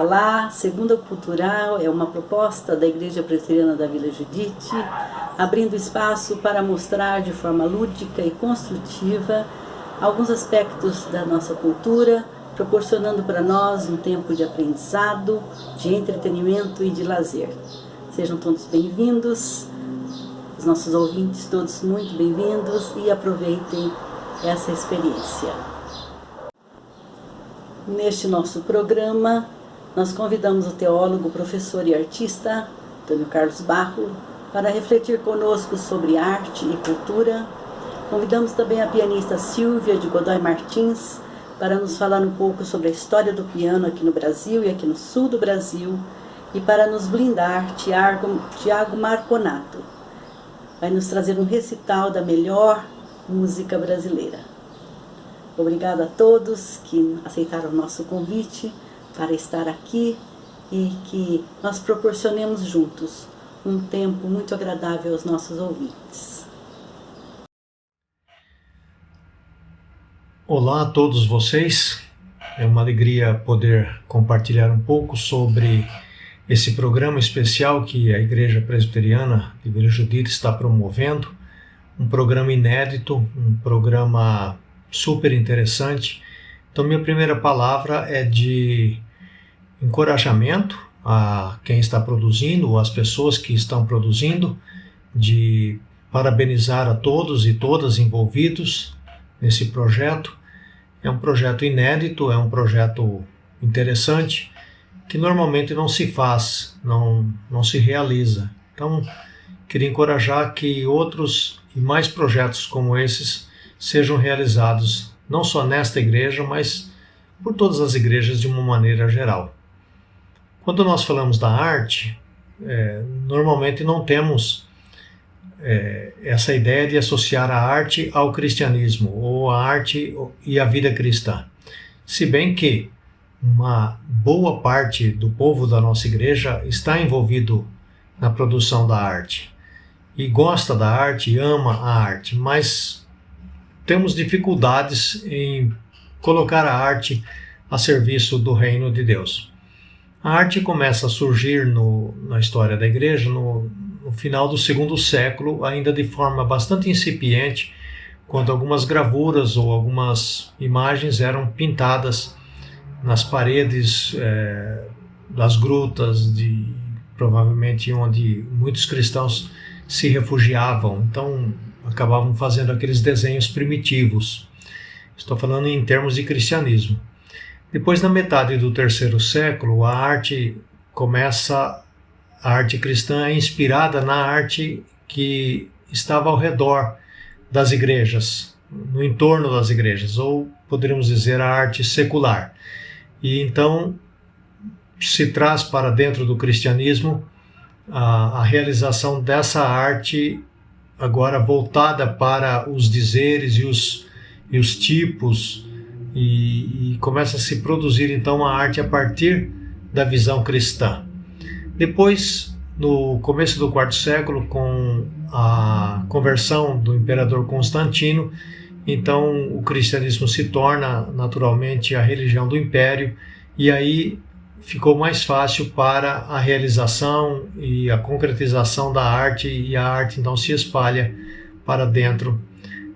Alá, Segunda Cultural é uma proposta da Igreja Presbiteriana da Vila Judite, abrindo espaço para mostrar de forma lúdica e construtiva alguns aspectos da nossa cultura, proporcionando para nós um tempo de aprendizado, de entretenimento e de lazer. Sejam todos bem-vindos, os nossos ouvintes todos muito bem-vindos e aproveitem essa experiência. Neste nosso programa, nós convidamos o teólogo, professor e artista Antônio Carlos Barro para refletir conosco sobre arte e cultura. Convidamos também a pianista Silvia de Godoy Martins para nos falar um pouco sobre a história do piano aqui no Brasil e aqui no sul do Brasil, e para nos blindar, Tiago Marconato vai nos trazer um recital da melhor música brasileira. Obrigado a todos que aceitaram o nosso convite para estar aqui e que nós proporcionemos juntos um tempo muito agradável aos nossos ouvintes. Olá a todos vocês, é uma alegria poder compartilhar um pouco sobre esse programa especial que a Igreja Presbiteriana de Vila Judite está promovendo, um programa inédito, um programa super interessante. Então minha primeira palavra é de encorajamento a quem está produzindo, às pessoas que estão produzindo, de parabenizar a todos e todas envolvidos nesse projeto. É um projeto inédito, é um projeto interessante, que normalmente não se faz, não se realiza. Então, queria encorajar que outros e mais projetos como esses sejam realizados, não só nesta igreja, mas por todas as igrejas de uma maneira geral. Quando nós falamos da arte, normalmente não temos essa ideia de associar a arte ao cristianismo, ou a arte e a vida cristã. Se bem que uma boa parte do povo da nossa igreja está envolvido na produção da arte, e gosta da arte, e ama a arte, mas temos dificuldades em colocar a arte a serviço do reino de Deus. A arte começa a surgir na história da igreja no final do segundo século, ainda de forma bastante incipiente, quando algumas gravuras ou algumas imagens eram pintadas nas paredes das grutas, provavelmente onde muitos cristãos se refugiavam. Então acabavam fazendo aqueles desenhos primitivos. Estou falando em termos de cristianismo. Depois, na metade do terceiro século, a arte cristã é inspirada na arte que estava ao redor das igrejas, no entorno das igrejas, ou poderíamos dizer a arte secular. E então se traz para dentro do cristianismo a realização dessa arte agora voltada para os dizeres e os tipos, e começa a se produzir então a arte a partir da visão cristã. Depois, no começo do quarto século, com a conversão do imperador Constantino, então o cristianismo se torna naturalmente a religião do império, e aí ficou mais fácil para a realização e a concretização da arte, e a arte então se espalha para dentro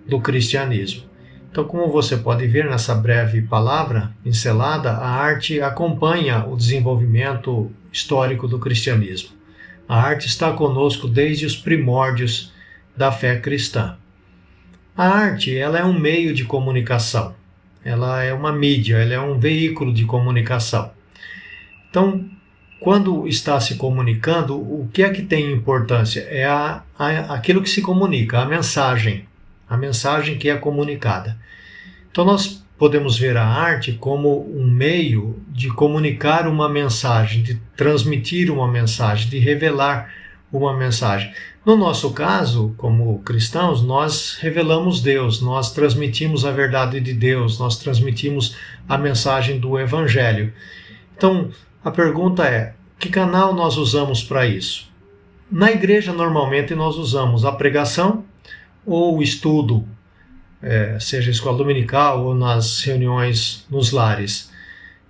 do cristianismo. Então, como você pode ver nessa breve palavra pincelada, a arte acompanha o desenvolvimento histórico do cristianismo. A arte está conosco desde os primórdios da fé cristã. A arte, ela é um meio de comunicação, ela é uma mídia, ela é um veículo de comunicação. Então, quando está se comunicando, o que é que tem importância? É aquilo que se comunica, a mensagem que é comunicada. Então nós podemos ver a arte como um meio de comunicar uma mensagem, de transmitir uma mensagem, de revelar uma mensagem. No nosso caso, como cristãos, nós revelamos Deus, nós transmitimos a verdade de Deus, nós transmitimos a mensagem do Evangelho. Então, a pergunta é, que canal nós usamos para isso? Na igreja, normalmente, nós usamos a pregação ou o estudo, seja escola dominical ou nas reuniões nos lares.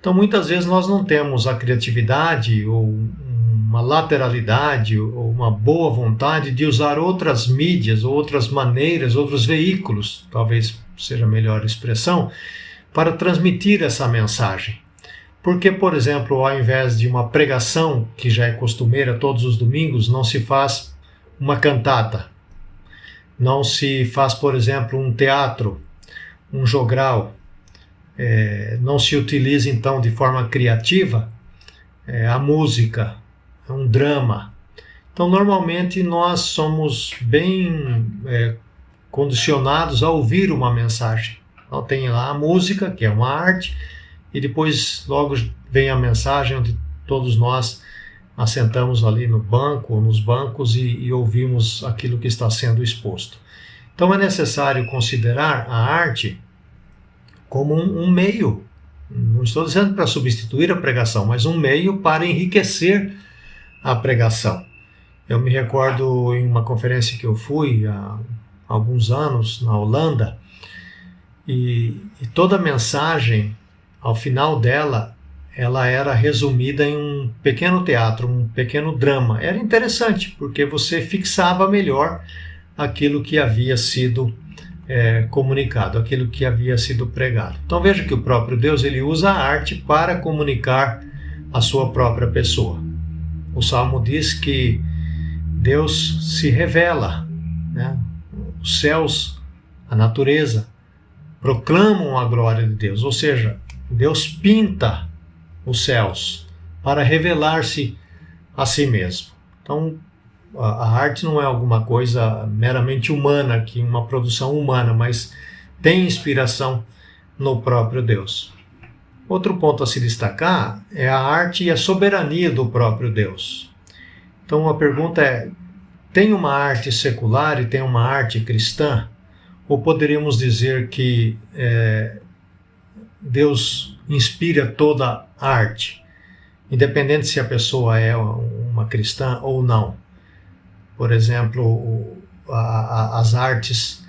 Então, muitas vezes nós não temos a criatividade ou uma lateralidade ou uma boa vontade de usar outras mídias, outras maneiras, outros veículos, talvez seja a melhor expressão, para transmitir essa mensagem. Porque, por exemplo, ao invés de uma pregação, que já é costumeira todos os domingos, não se faz uma cantata, não se faz, por exemplo, um teatro, um jogral, não se utiliza então de forma criativa a música, um drama. Então, normalmente nós somos bem condicionados a ouvir uma mensagem. Então, tem lá a música, que é uma arte, e depois logo vem a mensagem onde todos nós assentamos ali no banco ou nos bancos e ouvimos aquilo que está sendo exposto. Então é necessário considerar a arte como um meio, não estou dizendo para substituir a pregação, mas um meio para enriquecer a pregação. Eu me recordo em uma conferência que eu fui há alguns anos na Holanda, e toda a mensagem, ao final dela, ela era resumida em um pequeno teatro, um pequeno drama. Era interessante, porque você fixava melhor aquilo que havia sido comunicado, aquilo que havia sido pregado. Então veja que o próprio Deus ele usa a arte para comunicar a sua própria pessoa. O Salmo diz que Deus se revela, né? Os céus, a natureza, proclamam a glória de Deus, ou seja, Deus pinta os céus para revelar-se a si mesmo. Então, a arte não é alguma coisa meramente humana, que uma produção humana, mas tem inspiração no próprio Deus. Outro ponto a se destacar é a arte e a soberania do próprio Deus. Então, a pergunta é: tem uma arte secular e tem uma arte cristã? Ou poderíamos dizer que Deus inspira toda a arte, independente se a pessoa é uma cristã ou não? Por exemplo, as artes,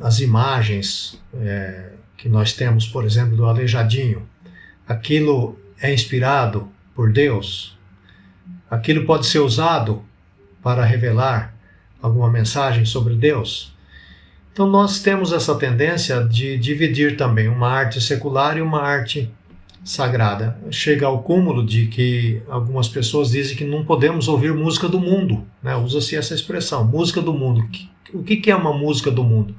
as imagens que nós temos, por exemplo, do Aleijadinho, aquilo é inspirado por Deus? Aquilo pode ser usado para revelar alguma mensagem sobre Deus? Então nós temos essa tendência de dividir também uma arte secular e uma arte sagrada. Chega ao cúmulo de que algumas pessoas dizem que não podemos ouvir música do mundo, né? Usa-se essa expressão, música do mundo. O que é uma música do mundo?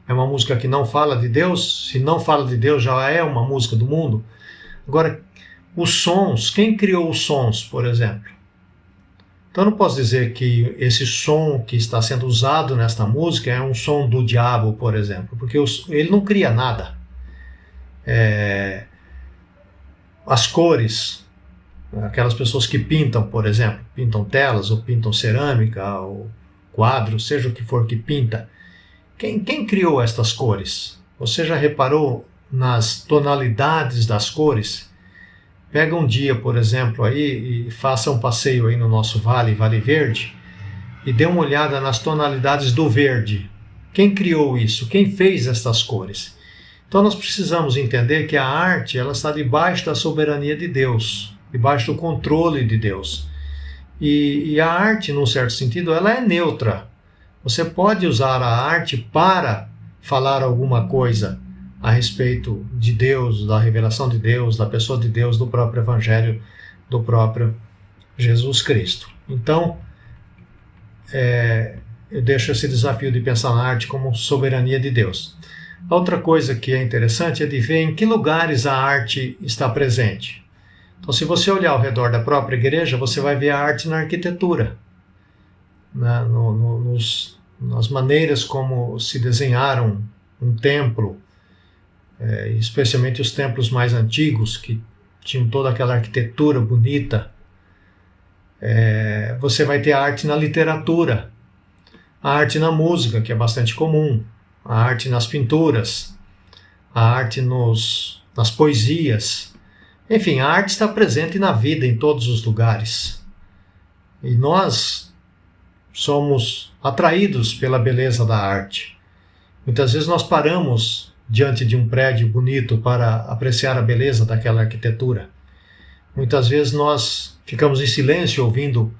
É uma música que não fala de Deus? Se não fala de Deus, já é uma música do mundo? Agora, os sons, quem criou os sons, por exemplo? Então eu não posso dizer que esse som que está sendo usado nesta música é um som do diabo, por exemplo, porque ele não cria nada. As cores, aquelas pessoas que pintam, por exemplo, pintam telas ou pintam cerâmica ou quadros, seja o que for que pinta, quem criou estas cores? Você já reparou nas tonalidades das cores? Pega um dia, por exemplo, aí e faça um passeio aí no nosso Vale Verde, e dê uma olhada nas tonalidades do verde. Quem criou isso? Quem fez estas cores? Então nós precisamos entender que a arte ela está debaixo da soberania de Deus, debaixo do controle de Deus. E a arte, num certo sentido, ela é neutra. Você pode usar a arte para falar alguma coisa a respeito de Deus, da revelação de Deus, da pessoa de Deus, do próprio Evangelho, do próprio Jesus Cristo. Então, eu deixo esse desafio de pensar na arte como soberania de Deus. A outra coisa que é interessante é de ver em que lugares a arte está presente. Então, se você olhar ao redor da própria igreja, você vai ver a arte na arquitetura, né? Nas maneiras como se desenharam um templo, especialmente os templos mais antigos, que tinham toda aquela arquitetura bonita. Você vai ter a arte na literatura, a arte na música, que é bastante comum, a arte nas pinturas, a arte nas poesias. Enfim, a arte está presente na vida em todos os lugares. E nós somos atraídos pela beleza da arte. Muitas vezes nós paramos diante de um prédio bonito para apreciar a beleza daquela arquitetura. Muitas vezes nós ficamos em silêncio ouvindo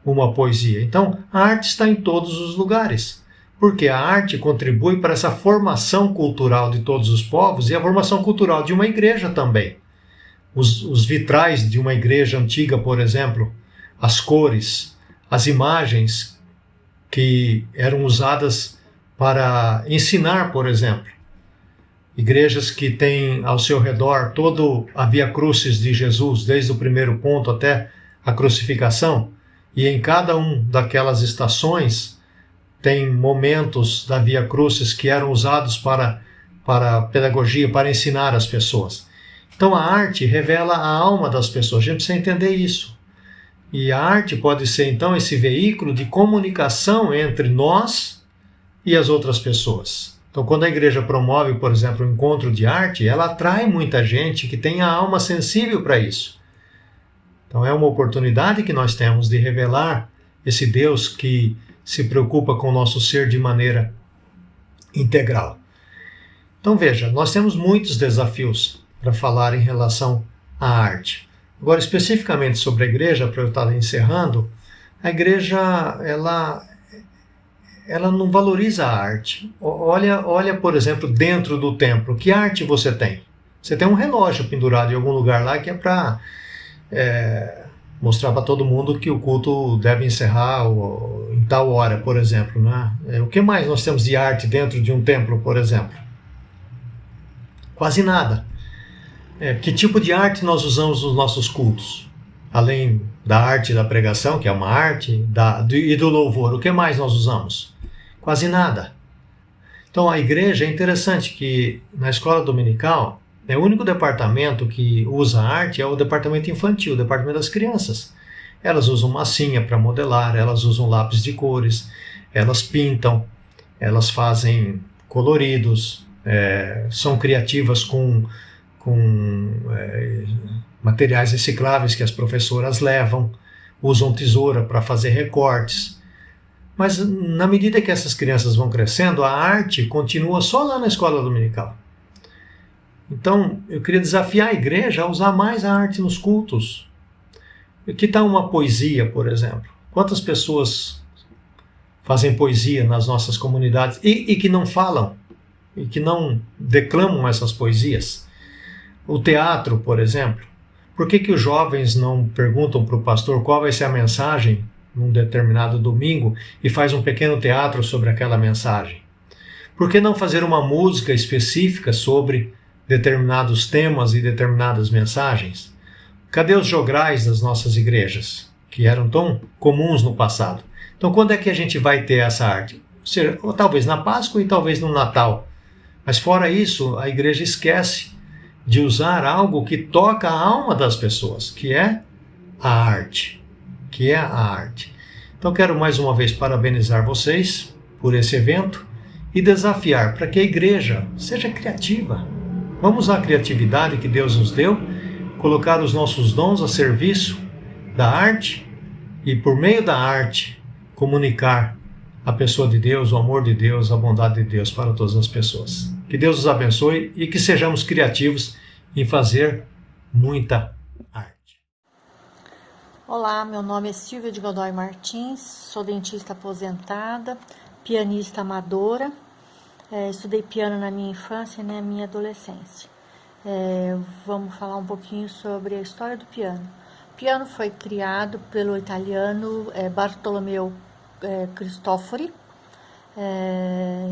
uma poesia. Então, a arte está em todos os lugares, porque a arte contribui para essa formação cultural de todos os povos e a formação cultural de uma igreja também. Os vitrais de uma igreja antiga, por exemplo, as cores, as imagens que eram usadas para ensinar, por exemplo. Igrejas que têm ao seu redor todo a Via Crucis de Jesus, desde o primeiro ponto até a crucificação, e em cada um daquelas estações tem momentos da Via Crucis que eram usados para pedagogia, para ensinar as pessoas. Então a arte revela a alma das pessoas, a gente precisa entender isso. E a arte pode ser então esse veículo de comunicação entre nós e as outras pessoas. Então quando a igreja promove, por exemplo, um encontro de arte, ela atrai muita gente que tem a alma sensível para isso. Então é uma oportunidade que nós temos de revelar esse Deus que se preocupa com o nosso ser de maneira integral. Então veja, nós temos muitos desafios para falar em relação à arte. Agora, especificamente sobre a igreja, para eu estar encerrando, a igreja ela não valoriza a arte. Olha, por exemplo, dentro do templo, que arte você tem? Você tem um relógio pendurado em algum lugar lá que é para mostrar para todo mundo que o culto deve encerrar em tal hora, por exemplo. Né? O que mais nós temos de arte dentro de um templo, por exemplo? Quase nada. Que tipo de arte nós usamos nos nossos cultos? Além da arte da pregação, que é uma arte, e do louvor, o que mais nós usamos? Quase nada. Então a igreja, é interessante que na escola dominical, o único departamento que usa arte é o departamento infantil, o departamento das crianças. Elas usam massinha para modelar, elas usam lápis de cores, elas pintam, elas fazem coloridos, são criativas com materiais recicláveis que as professoras levam, usam tesoura para fazer recortes. Mas na medida que essas crianças vão crescendo, a arte continua só lá na escola dominical. Então, eu queria desafiar a igreja a usar mais a arte nos cultos. Que tal uma poesia, por exemplo? Quantas pessoas fazem poesia nas nossas comunidades e que não falam, e que não declamam essas poesias? O teatro, por exemplo. Por que os jovens não perguntam para o pastor qual vai ser a mensagem num determinado domingo e faz um pequeno teatro sobre aquela mensagem? Por que não fazer uma música específica sobre determinados temas e determinadas mensagens? Cadê os jograis das nossas igrejas, que eram tão comuns no passado? Então, quando é que a gente vai ter essa arte? Ou talvez na Páscoa e talvez no Natal. Mas fora isso, a igreja esquece de usar algo que toca a alma das pessoas, que é a arte. Então quero mais uma vez parabenizar vocês por esse evento e desafiar para que a igreja seja criativa. Vamos usar a criatividade que Deus nos deu, colocar os nossos dons a serviço da arte e por meio da arte comunicar a pessoa de Deus, o amor de Deus, a bondade de Deus para todas as pessoas. Que Deus os abençoe e que sejamos criativos em fazer muita arte. Olá, meu nome é Silvia de Godoy Martins, sou dentista aposentada, pianista amadora, estudei piano na minha infância e na minha adolescência. Vamos falar um pouquinho sobre a história do piano. O piano foi criado pelo italiano Bartolomeo Cristofori,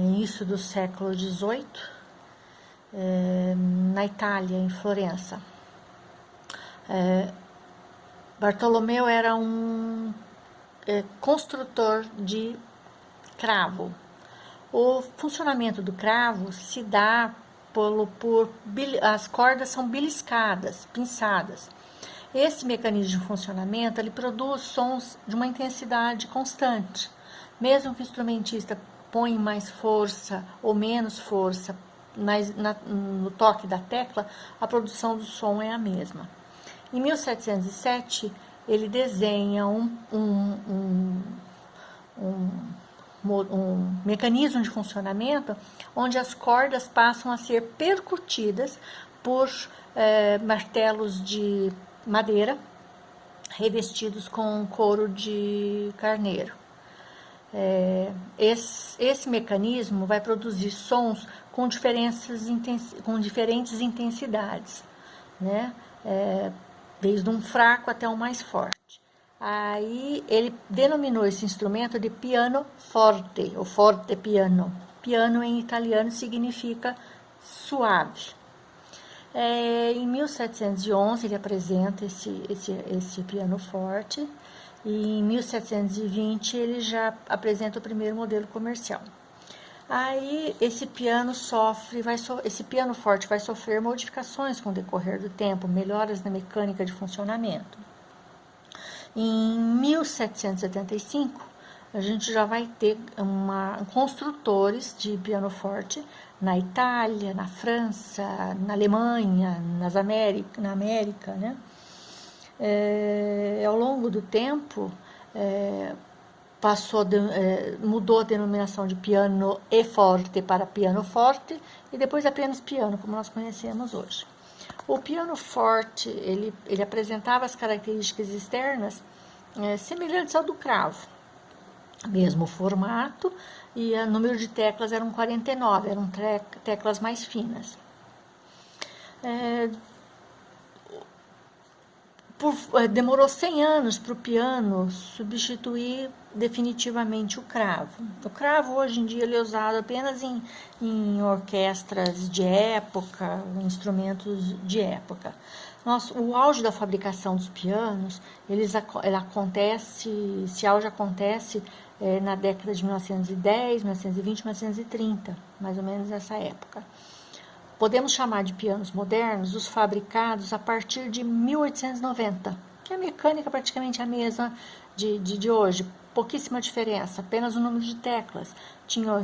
início do século XVIII, na Itália, em Florença. Bartolomeu era um construtor de cravo. O funcionamento do cravo se dá as cordas são beliscadas, pinçadas. Esse mecanismo de funcionamento ele produz sons de uma intensidade constante. Mesmo que o instrumentista põe mais força ou menos força no toque da tecla, a produção do som é a mesma. Em 1707, ele desenha um mecanismo de funcionamento onde as cordas passam a ser percutidas por martelos de madeira revestidos com couro de carneiro. Esse mecanismo vai produzir sons com diferentes intensidades, né? Desde um fraco até um mais forte. Aí ele denominou esse instrumento de piano forte, ou forte piano. Piano em italiano significa suave. Em 1711 ele apresenta esse piano forte, e em 1720 ele já apresenta o primeiro modelo comercial. Aí esse piano forte vai sofrer modificações com o decorrer do tempo, melhoras na mecânica de funcionamento. Em 1775, a gente já vai ter construtores de pianoforte na Itália, na França, na Alemanha, na América, né? Ao longo do tempo, mudou a denominação de piano e forte para piano forte e depois apenas piano, como nós conhecemos hoje. O piano forte, ele apresentava as características externas semelhantes ao do cravo. Mesmo formato, e o número de teclas eram 49, eram teclas mais finas. Demorou 100 anos para o piano substituir definitivamente o cravo. O cravo, hoje em dia, ele é usado apenas em orquestras de época, instrumentos de época. O auge da fabricação dos pianos, esse auge acontece na década de 1910, 1920, 1930, mais ou menos essa época. Podemos chamar de pianos modernos os fabricados a partir de 1890, que a mecânica é praticamente a mesma de hoje, pouquíssima diferença, apenas o número de teclas.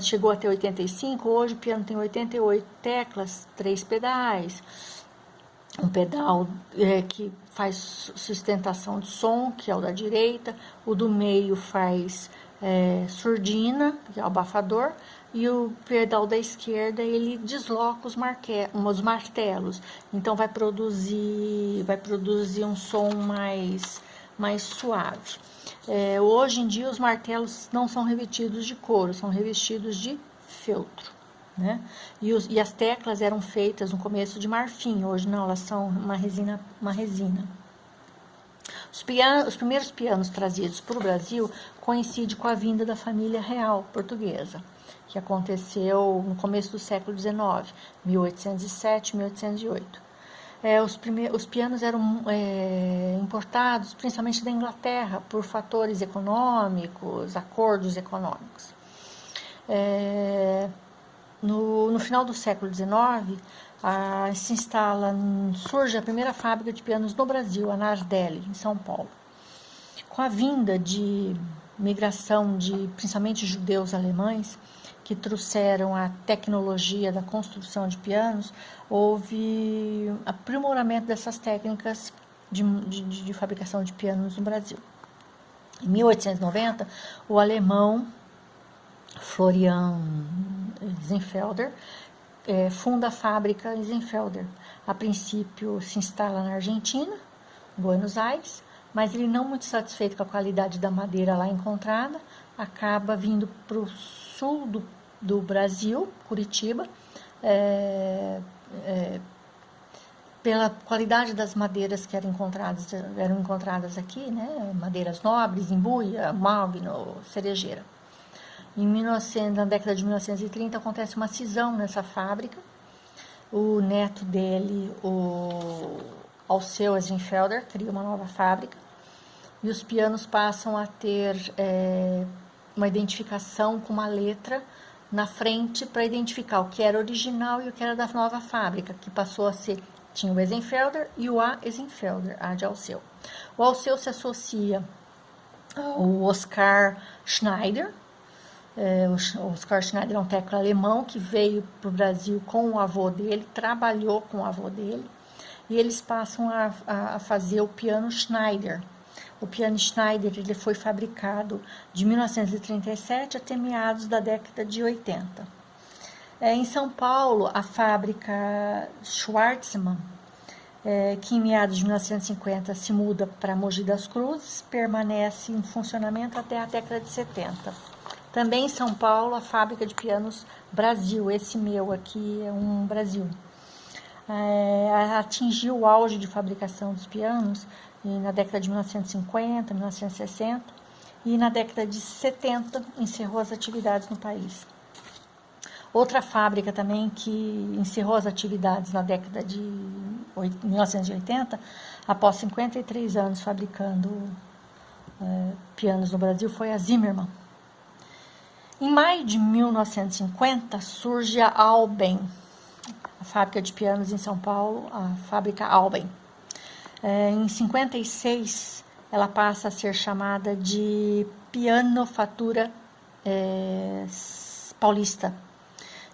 Chegou até 85, hoje o piano tem 88 teclas, 3 pedais, um pedal que faz sustentação de som, que é o da direita, o do meio faz surdina, que é o abafador, e o pedal da esquerda ele desloca os martelos, então vai produzir um som mais suave. Hoje em dia os martelos não são revestidos de couro, são revestidos de feltro, né? E as teclas eram feitas no começo de marfim, hoje não, elas são uma resina. Os primeiros pianos trazidos para o Brasil coincidem com a vinda da família real portuguesa, que aconteceu no começo do século XIX, 1807, 1808. Os pianos eram importados principalmente da Inglaterra por fatores econômicos, acordos econômicos. No final do século XIX, surge a primeira fábrica de pianos no Brasil, a Nardelli, em São Paulo. Com a vinda de migração de principalmente judeus alemães, que trouxeram a tecnologia da construção de pianos, houve aprimoramento dessas técnicas de fabricação de pianos no Brasil. Em 1890, o alemão Florian Zinfelder funda a fábrica Zinfelder. A princípio se instala na Argentina, Buenos Aires, mas ele, não muito satisfeito com a qualidade da madeira lá encontrada, acaba vindo para o sul do Brasil, Curitiba, pela qualidade das madeiras que eram encontradas aqui, né? Madeiras nobres, embuia, mogno, cerejeira. Na década de 1930, acontece uma cisão nessa fábrica. O neto dele, o Alceu Zinfelder, cria uma nova fábrica. E os pianos passam a ter uma identificação com uma letra na frente para identificar o que era original e o que era da nova fábrica, que passou a ser, tinha o Zinfelder e o A. Zinfelder, A de Alceu. O Alceu se associa ao Oskar Schneider. O Oskar Schneider é um teclista alemão que veio para o Brasil com o avô dele, trabalhou com o avô dele, e eles passam a fazer o piano Schneider. O piano Schneider ele foi fabricado de 1937 até meados da década de 80. Em São Paulo, a fábrica Schwartzmann, que em meados de 1950 se muda para Mogi das Cruzes, permanece em funcionamento até a década de 70. Também em São Paulo, a fábrica de pianos Brasil, esse meu aqui é um Brasil, atingiu o auge de fabricação dos pianos na década de 1950, 1960, e na década de 70 encerrou as atividades no país. Outra fábrica também que encerrou as atividades na década de 1980, após 53 anos fabricando pianos no Brasil, foi a Zimmermann. Em maio de 1950 surge a Alben, a fábrica de pianos em São Paulo, a fábrica Alben. Em 56 ela passa a ser chamada de Pianofatura Paulista,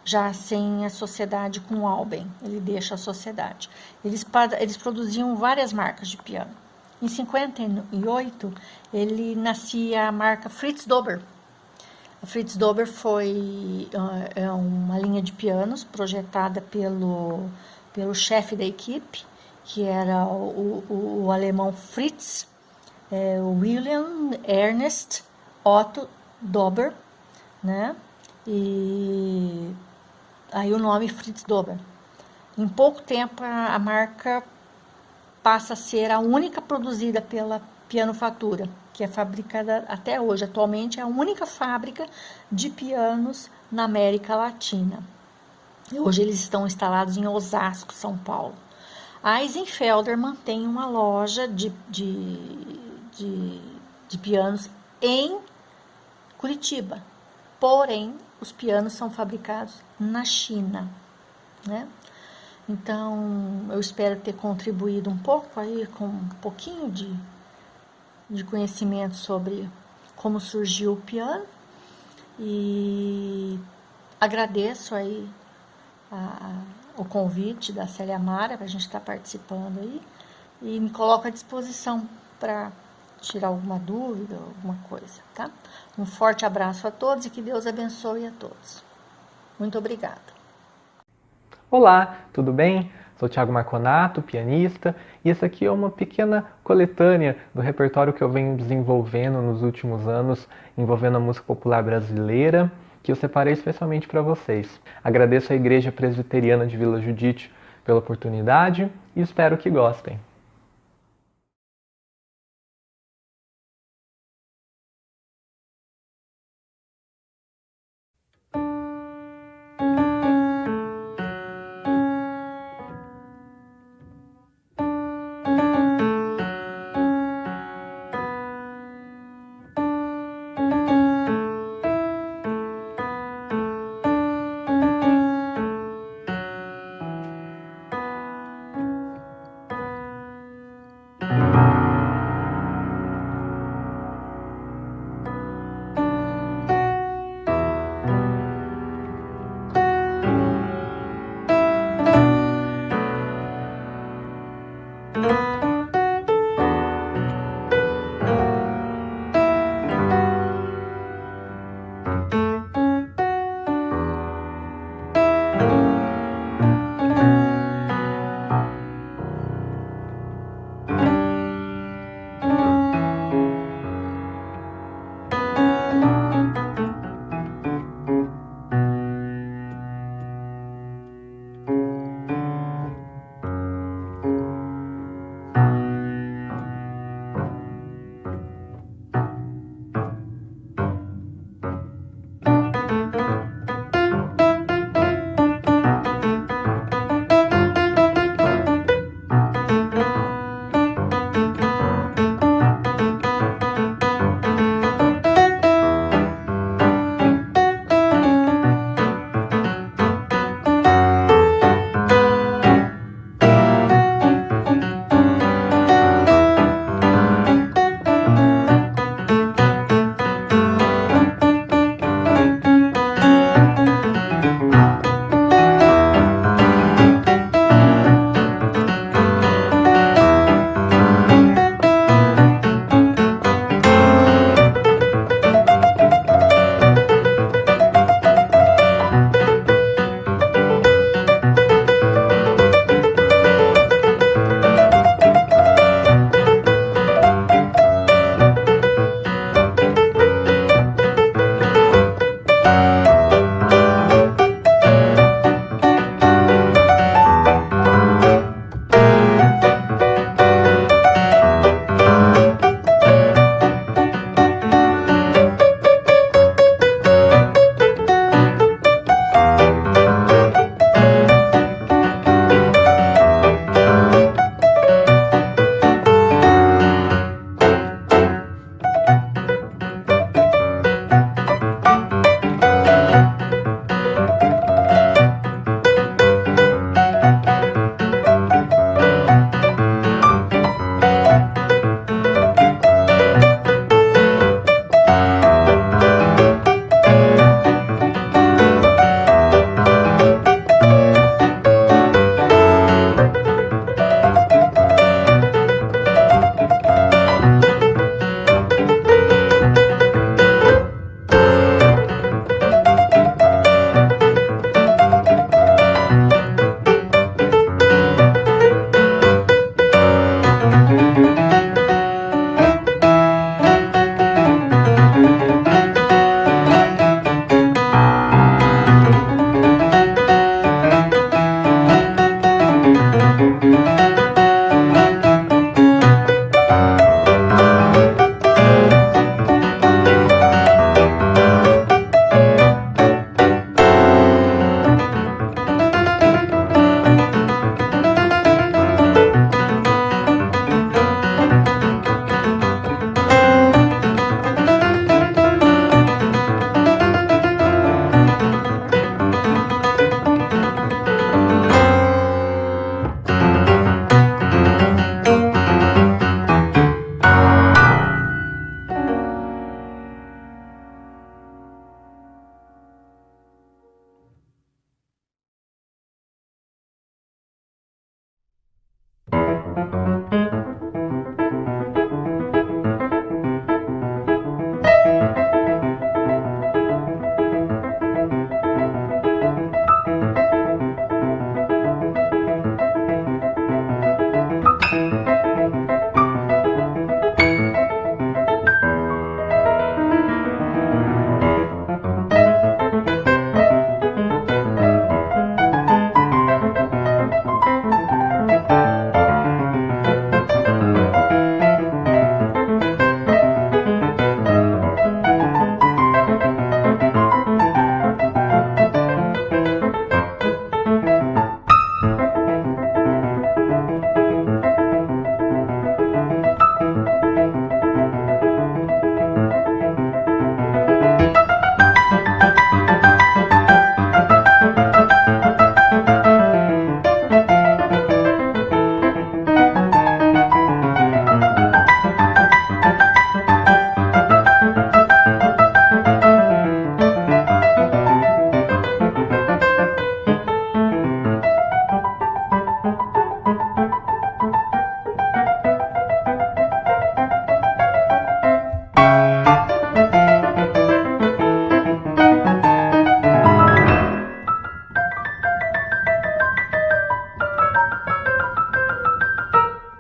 já sem a sociedade com o Alben, ele deixa a sociedade. Eles produziam várias marcas de piano. Em 58, ele nascia a marca Fritz Dober. A Fritz Dober foi uma linha de pianos projetada pelo chefe da equipe, que era o alemão Fritz, William Ernest Otto Dober, né? E aí o nome Fritz Dober. Em pouco tempo a marca passa a ser a única produzida pela Pianofatura, que é fabricada até hoje. Atualmente é a única fábrica de pianos na América Latina. Hoje eles estão instalados em Osasco, São Paulo. A Eisenfelder mantém uma loja de pianos em Curitiba, porém os pianos são fabricados na China, né? Então eu espero ter contribuído um pouco aí com um pouquinho de conhecimento sobre como surgiu o piano, e agradeço aí o convite da Célia Mara para a gente estar participando aí, e me coloco à disposição para tirar alguma dúvida, alguma coisa, tá? Um forte abraço a todos e que Deus abençoe a todos. Muito obrigada. Olá, tudo bem? Sou Thiago Marconato, pianista, e essa aqui é uma pequena coletânea do repertório que eu venho desenvolvendo nos últimos anos, envolvendo a música popular brasileira, que eu separei especialmente para vocês. Agradeço à Igreja Presbiteriana de Vila Judite pela oportunidade e espero que gostem.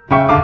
Então,